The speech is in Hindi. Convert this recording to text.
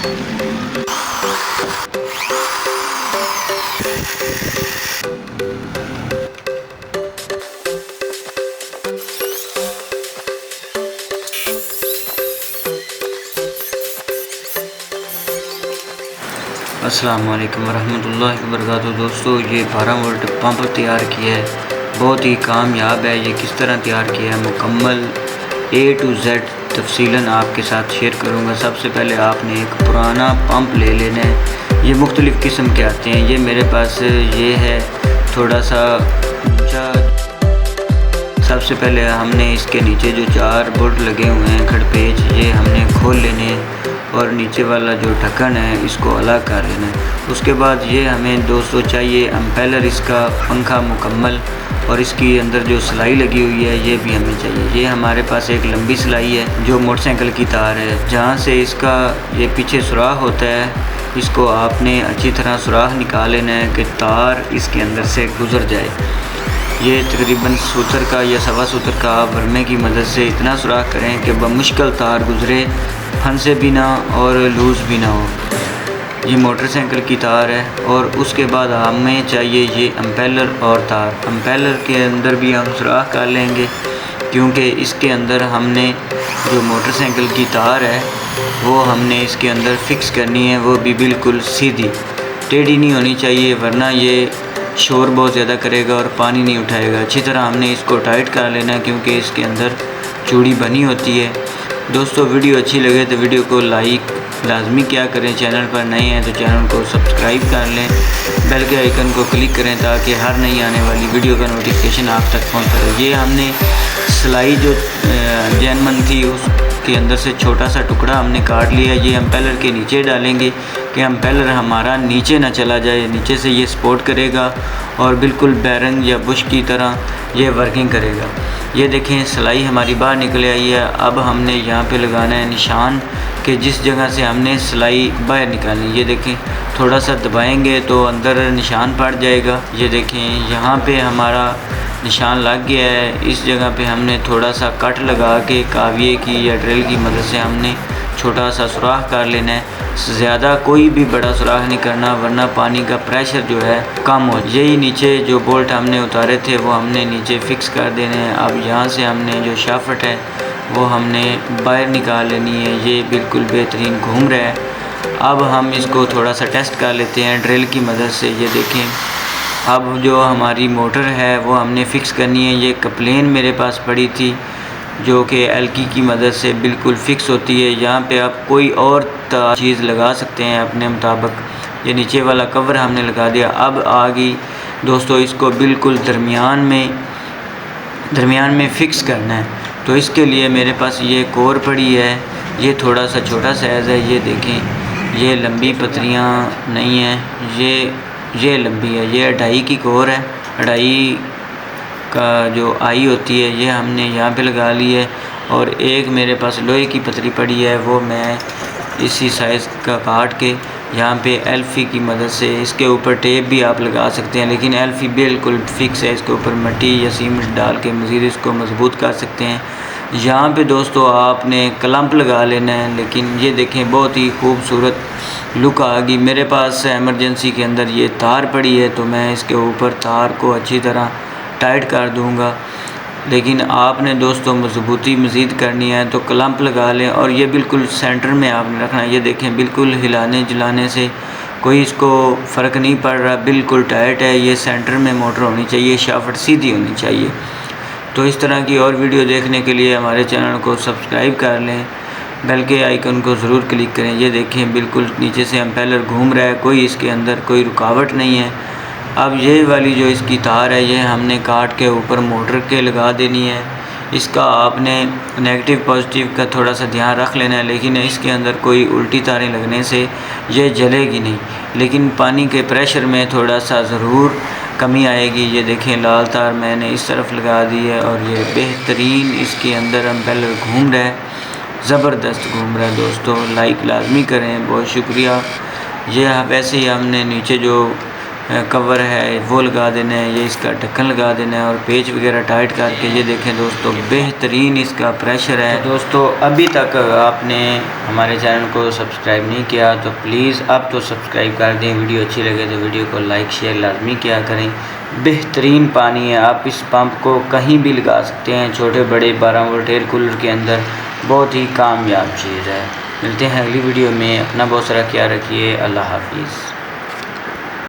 अस्सलाम वालेकुम रहमतुल्लाहि व बरकातुहू। दोस्तों, ये 12 वोल्ट पंप तैयार किया है, बहुत ही कामयाब है। ये किस तरह तैयार किया है मुकम्मल A to Z तफसीलन आपके साथ शेयर करूँगा। सबसे पहले आपने एक पुराना पंप ले लेना है। ये मुख्तलिफ़ किस्म के आते हैं। ये मेरे पास ये है थोड़ा सा ऊंचा। सबसे पहले हमने इसके नीचे जो 4 बोल्ट लगे हुए हैं खड़पेच, ये हमने खोल लेने हैं और नीचे वाला जो ढक्कन है इसको अलग कर लेना है। उसके बाद ये हमें दोस्तों चाहिए एम्पेलर, इसका पंखा मुकम्मल, और इसकी अंदर जो सिलाई लगी हुई है ये भी हमें चाहिए। ये हमारे पास एक लंबी सिलाई है जो मोटरसाइकिल की तार है, जहाँ से इसका ये पीछे सुराख होता है, इसको आपने अच्छी तरह सुराख निकाल लेना है कि तार इसके अंदर से गुज़र जाए। ये तकरीबन सूत्र का या सवा सूत्र का भरने की मदद से इतना सुराख करें कि बमुश्किल तार गुज़रे, फंसे भी ना और लूज़ भी ना हो। ये मोटरसाइकिल की तार है। और उसके बाद हमें चाहिए ये एम्पेलर और तार। एम्पेलर के अंदर भी हम सुराख कर लेंगे क्योंकि इसके अंदर हमने जो मोटरसाइकिल की तार है वो हमने इसके अंदर फ़िक्स करनी है। वो भी बिल्कुल सीधी, टेढ़ी नहीं होनी चाहिए, वरना ये शोर बहुत ज़्यादा करेगा और पानी नहीं उठाएगा। अच्छी तरह हमने इसको टाइट कर लेना है क्योंकि इसके अंदर चूड़ी बनी होती है। दोस्तों, वीडियो अच्छी लगे तो वीडियो को लाइक लाजमी क्या करें। चैनल पर नए हैं तो चैनल को सब्सक्राइब कर लें, बेल के आइकन को क्लिक करें ताकि हर नई आने वाली वीडियो का नोटिफिकेशन आप तक पहुंचता रहे। ये हमने सिलाई जो जैनमन थी उसके अंदर से छोटा सा टुकड़ा हमने काट लिया। ये एम्पेलर के नीचे डालेंगे कि एम्पेलर हमारा नीचे ना चला जाए। नीचे से ये सपोर्ट करेगा और बिल्कुल बैरंग या बुश की तरह ये वर्किंग करेगा। ये देखें, सिलाई हमारी बाहर निकल आई है। अब हमने यहाँ पे लगाना है निशान कि जिस जगह से हमने सिलाई बाहर निकालनी। ये देखें, थोड़ा सा दबाएंगे तो अंदर निशान पड़ जाएगा। ये देखें, यहाँ पे हमारा निशान लग गया है। इस जगह पे हमने थोड़ा सा कट लगा के काविये की या ड्रिल की मदद से हमने छोटा सा सुराख कर लेना है। ज़्यादा कोई भी बड़ा सुराख नहीं करना, वरना पानी का प्रेशर जो है कम हो। यही नीचे जो बोल्ट हमने उतारे थे वो हमने नीचे फ़िक्स कर देने हैं। अब यहाँ से हमने जो शाफ्ट है वो हमने बाहर निकाल लेनी है। ये बिल्कुल बेहतरीन घूम रहा है। अब हम इसको थोड़ा सा टेस्ट कर लेते हैं ड्रिल की मदद से। ये देखें, अब जो हमारी मोटर है वो हमने फ़िक्स करनी है। ये कप्लेन मेरे पास पड़ी थी जो कि एल्की की मदद से बिल्कुल फ़िक्स होती है। यहाँ पे आप कोई और चीज़ लगा सकते हैं अपने मुताबिक। ये नीचे वाला कवर हमने लगा दिया। अब आ गई दोस्तों, इसको बिल्कुल दरमियान में फ़िक्स करना है। तो इसके लिए मेरे पास ये कोर पड़ी है। ये थोड़ा सा छोटा साइज़ है। ये देखें, ये लंबी पतरियाँ नहीं हैं, ये लंबी है। ये 2.5 की कोर है। 2.5 का जो आई होती है ये हमने यहाँ पे लगा ली है। और एक मेरे पास लोहे की पतरी पड़ी है, वो मैं इसी साइज़ का काट के यहाँ पे एल्फी की मदद से, इसके ऊपर टेप भी आप लगा सकते हैं, लेकिन एल्फी बिल्कुल फ़िक्स है। इसके ऊपर मिट्टी या सीमेंट डाल के मज़ीद इसको मजबूत कर सकते हैं। यहाँ पे दोस्तों आपने क्लम्प लगा लेना है। लेकिन ये देखें, बहुत ही खूबसूरत लुक आ गई। मेरे पास एमरजेंसी के अंदर ये तार पड़ी है तो मैं इसके ऊपर तार को अच्छी तरह टाइट कर दूंगा। लेकिन आपने दोस्तों मजबूती मज़ीद करनी है तो क्लम्प लगा लें और ये बिल्कुल सेंटर में आपने रखना है। ये देखें, बिल्कुल हिलाने जलाने से कोई इसको फ़र्क नहीं पड़ रहा, बिल्कुल टाइट है। ये सेंटर में मोटर होनी चाहिए, शाफ्ट सीधी होनी चाहिए। तो इस तरह की और वीडियो देखने के लिए हमारे चैनल को सब्सक्राइब कर लें, बेल के आइकन को ज़रूर क्लिक करें। ये देखें, बिल्कुल नीचे से एम्पेलर घूम रहा है, कोई इसके अंदर कोई रुकावट नहीं है। अब ये वाली जो इसकी तार है ये हमने काट के ऊपर मोटर के लगा देनी है। इसका आपने नेगेटिव पॉजिटिव का थोड़ा सा ध्यान रख लेना है, लेकिन इसके अंदर कोई उल्टी तारें लगने से ये जलेगी नहीं, लेकिन पानी के प्रेशर में थोड़ा सा ज़रूर कमी आएगी। ये देखें, लाल तार मैंने इस तरफ लगा दी है और ये बेहतरीन इसके अंदर एम्पेलर घूम रहा है, ज़बरदस्त घूम रहा है। दोस्तों, लाइक लाजमी करें, बहुत शुक्रिया। ये वैसे ही हमने नीचे जो कवर है वो लगा देना है, ये इसका ढक्कन लगा देना है और पेच वगैरह टाइट करके ये देखें दोस्तों बेहतरीन इसका प्रेशर है। तो दोस्तों अभी तक आपने हमारे चैनल को सब्सक्राइब नहीं किया तो प्लीज़ अब तो सब्सक्राइब कर दें। वीडियो अच्छी लगे तो वीडियो को लाइक शेयर लाजमी किया करें। बेहतरीन पानी है, आप इस पंप को कहीं भी लगा सकते हैं, छोटे बड़े 12 वोल्ट एयर कूलर के अंदर। बहुत ही कामयाब चीज़ है। मिलते हैं अगली वीडियो में, अपना बहुत सारा ख्याल रखिए। अल्लाह हाफिज़।